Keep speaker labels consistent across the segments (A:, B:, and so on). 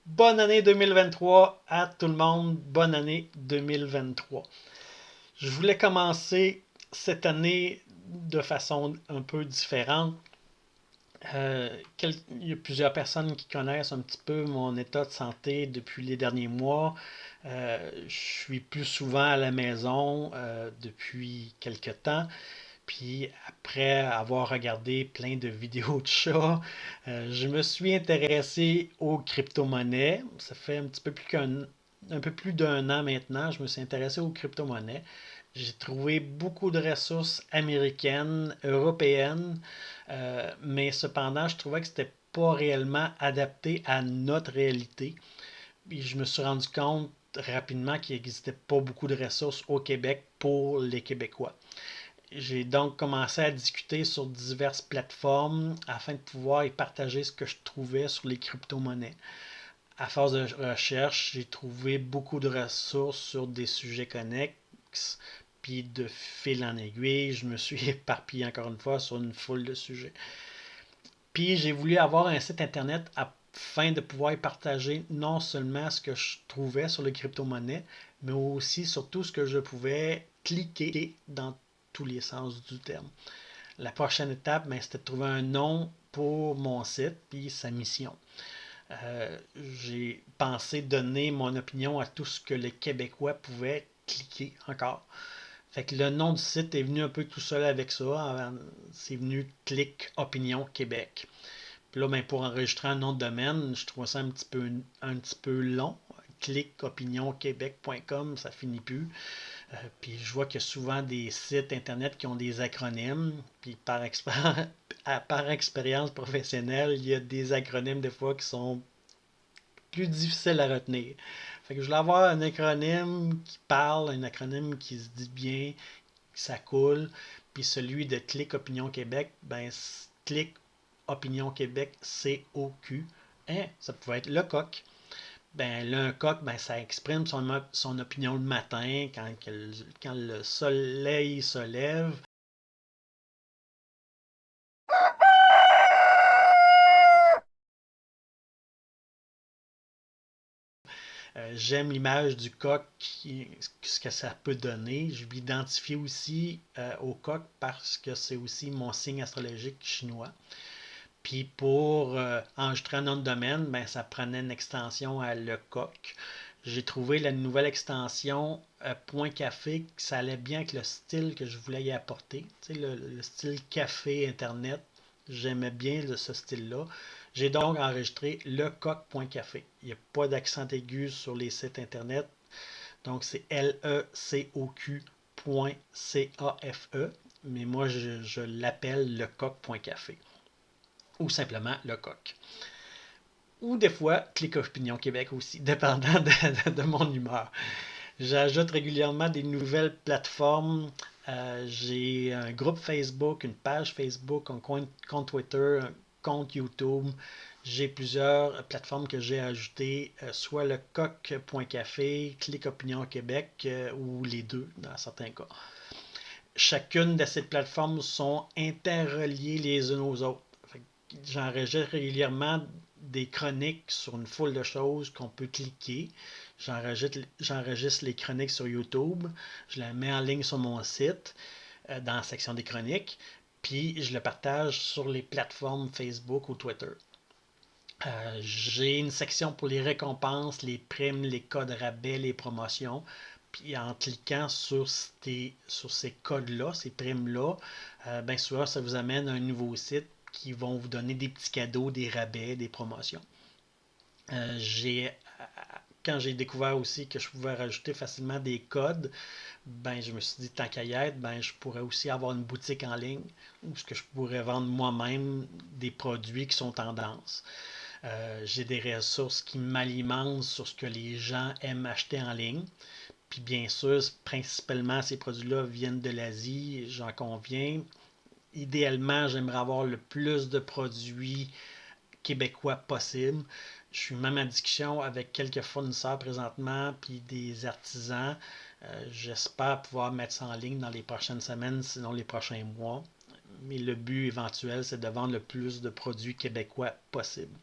A: Bonne année 2023 à tout le monde. Bonne année 2023. Je voulais commencer cette année de façon un peu différente. Il y a plusieurs personnes qui connaissent un petit peu mon état de santé depuis les derniers mois. Je suis plus souvent à la maison depuis quelques temps. Puis après avoir regardé plein de vidéos de chats, je me suis intéressé aux crypto-monnaies. Ça fait un peu plus d'un an maintenant, je me suis intéressé aux crypto-monnaies. J'ai trouvé beaucoup de ressources américaines, européennes, mais cependant, je trouvais que c'était pas réellement adapté à notre réalité. Puis je me suis rendu compte rapidement qu'il n'existait pas beaucoup de ressources au Québec pour les Québécois. J'ai donc commencé à discuter sur diverses plateformes afin de pouvoir y partager ce que je trouvais sur les crypto-monnaies. À force de recherche, j'ai trouvé beaucoup de ressources sur des sujets connexes, puis de fil en aiguille, je me suis éparpillé encore une fois sur une foule de sujets. Puis j'ai voulu avoir un site internet afin de pouvoir y partager non seulement ce que je trouvais sur les crypto-monnaies, mais aussi sur tout ce que je pouvais cliquer dans tous les sens du terme. La prochaine étape, ben, c'était de trouver un nom pour mon site puis sa mission. J'ai pensé donner mon opinion à tout ce que les Québécois pouvaient cliquer encore. Fait que le nom du site est venu un peu tout seul avec ça. C'est venu Clic Opinion Québec. Puis là, ben, pour enregistrer un nom de domaine, je trouve ça un petit peu long. Clicopinionquebec.com, ça finit plus. Puis je vois qu'il y a souvent des sites internet qui ont des acronymes. Puis par expérience professionnelle, il y a des acronymes des fois qui sont plus difficiles à retenir. Fait que je voulais avoir un acronyme qui parle, un acronyme qui se dit bien, ça coule. Puis celui de Clic Opinion Québec, ben Clic Opinion Québec, COQ. Hein, ça pouvait être le coq. Ben là, un coq, ben, ça exprime son opinion le matin, quand le soleil se lève. J'aime l'image du coq, ce que ça peut donner. Je m'identifie aussi au coq parce que c'est aussi mon signe astrologique chinois. Puis pour enregistrer un nom de domaine, ben, ça prenait une extension à le coq. J'ai trouvé la nouvelle extension Point Café, que ça allait bien avec le style que je voulais y apporter. Tu sais, le style café Internet, j'aimais bien ce style-là. J'ai donc enregistré lecoq.café. Il n'y a pas d'accent aigu sur les sites Internet. Donc c'est lecoq.cafe. Mais moi, je l'appelle lecoq.café. Ou simplement le coq. Ou des fois, Clic Opinion Québec aussi, dépendant de mon humeur. J'ajoute régulièrement des nouvelles plateformes. J'ai un groupe Facebook, une page Facebook, un compte Twitter, un compte YouTube. J'ai plusieurs plateformes que j'ai ajoutées, soit le coq.café, Clic Opinion Québec, ou les deux dans certains cas. Chacune de ces plateformes sont interreliées les unes aux autres. J'enregistre régulièrement des chroniques sur une foule de choses qu'on peut cliquer. J'enregistre les chroniques sur YouTube. Je les mets en ligne sur mon site, dans la section des chroniques. Puis je le partage sur les plateformes Facebook ou Twitter. J'ai une section pour les récompenses, les primes, les codes rabais, les promotions. Puis en cliquant sur ces codes-là, ces primes-là, bien souvent, ça vous amène à un nouveau site qui vont vous donner des petits cadeaux, des rabais, des promotions. Euh, j'ai, Quand j'ai découvert aussi que je pouvais rajouter facilement des codes, ben je me suis dit tant qu'à y être, ben je pourrais aussi avoir une boutique en ligne où ce que je pourrais vendre moi-même des produits qui sont tendances. J'ai des ressources qui m'alimentent sur ce que les gens aiment acheter en ligne. Puis bien sûr, principalement, ces produits-là viennent de l'Asie, j'en conviens. Idéalement, j'aimerais avoir le plus de produits québécois possible. Je suis même en discussion avec quelques fournisseurs présentement, puis des artisans. J'espère pouvoir mettre ça en ligne dans les prochaines semaines, sinon les prochains mois. Mais le but éventuel, c'est de vendre le plus de produits québécois possible.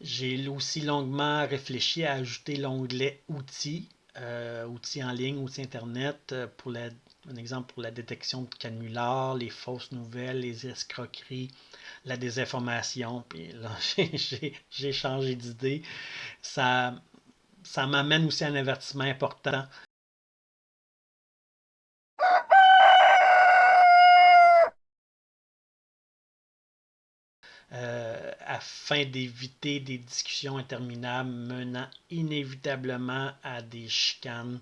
A: J'ai aussi longuement réfléchi à ajouter l'onglet outils, outils en ligne, outils Internet, un exemple pour la détection de canulars, les fausses nouvelles, les escroqueries, la désinformation. Puis là, j'ai changé d'idée. Ça, ça m'amène aussi à un avertissement important afin d'éviter des discussions interminables menant inévitablement à des chicanes.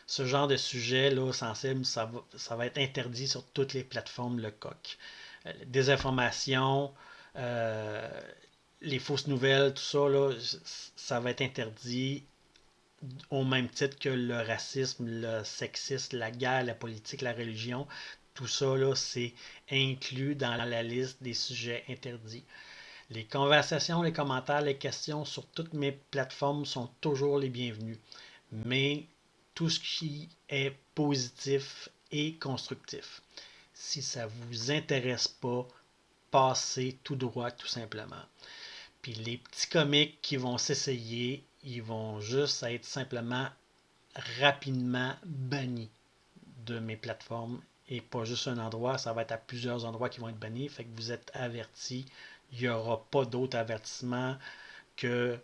A: Ce genre de sujet-là sensible, ça va être interdit sur toutes les plateformes le coq. Désinformation, euh, les fausses nouvelles, tout ça, là, ça va être interdit au même titre que le racisme, le sexisme, la guerre, la politique, la religion. Tout ça, là, c'est inclus dans la liste des sujets interdits. Les conversations, les commentaires, les questions sur toutes mes plateformes sont toujours les bienvenus. Mais tout ce qui est positif et constructif. Si ça ne vous intéresse pas, passez tout droit tout simplement. Puis les petits comiques qui vont s'essayer, ils vont juste être simplement rapidement bannis de mes plateformes et pas juste un endroit, ça va être à plusieurs endroits qui vont être bannis. Fait que vous êtes avertis. Il n'y aura pas d'autre avertissement que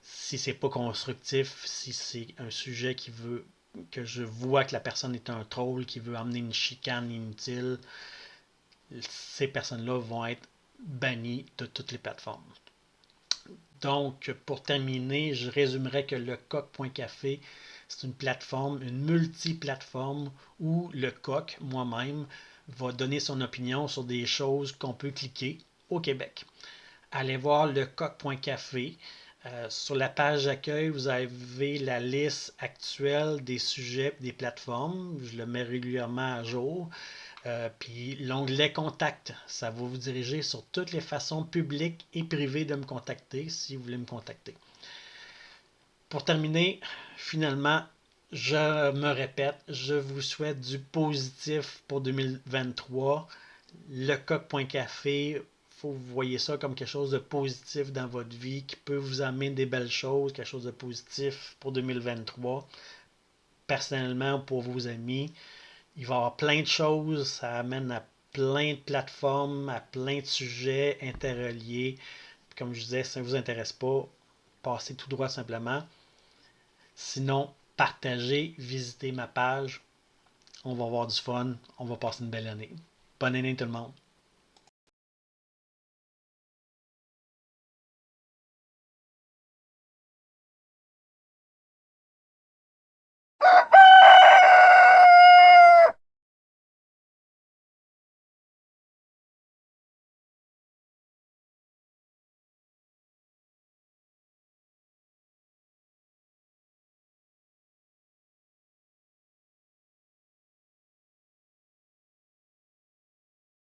A: si c'est pas constructif, si c'est un sujet qui veut que je vois que la personne est un troll, qui veut amener une chicane inutile, ces personnes-là vont être bannies de toutes les plateformes. Donc, pour terminer, je résumerai que le coq.café, c'est une plateforme, une multiplateforme où le coq, moi-même, va donner son opinion sur des choses qu'on peut cliquer au Québec. Allez voir le coq.café. Sur la page d'accueil, vous avez la liste actuelle des sujets et des plateformes. Je le mets régulièrement à jour. Puis l'onglet Contact, ça va vous diriger sur toutes les façons publiques et privées de me contacter si vous voulez me contacter. Pour terminer, finalement, je me répète, je vous souhaite du positif pour 2023. Le coq.café, faut que vous voyez ça comme quelque chose de positif dans votre vie, qui peut vous amener des belles choses, quelque chose de positif pour 2023. Personnellement, pour vos amis, il va y avoir plein de choses, ça amène à plein de plateformes, à plein de sujets interreliés. Comme je disais, si ça ne vous intéresse pas, passez tout droit simplement. Sinon, partagez, visitez ma page. On va avoir du fun, on va passer une belle année. Bonne année tout le monde.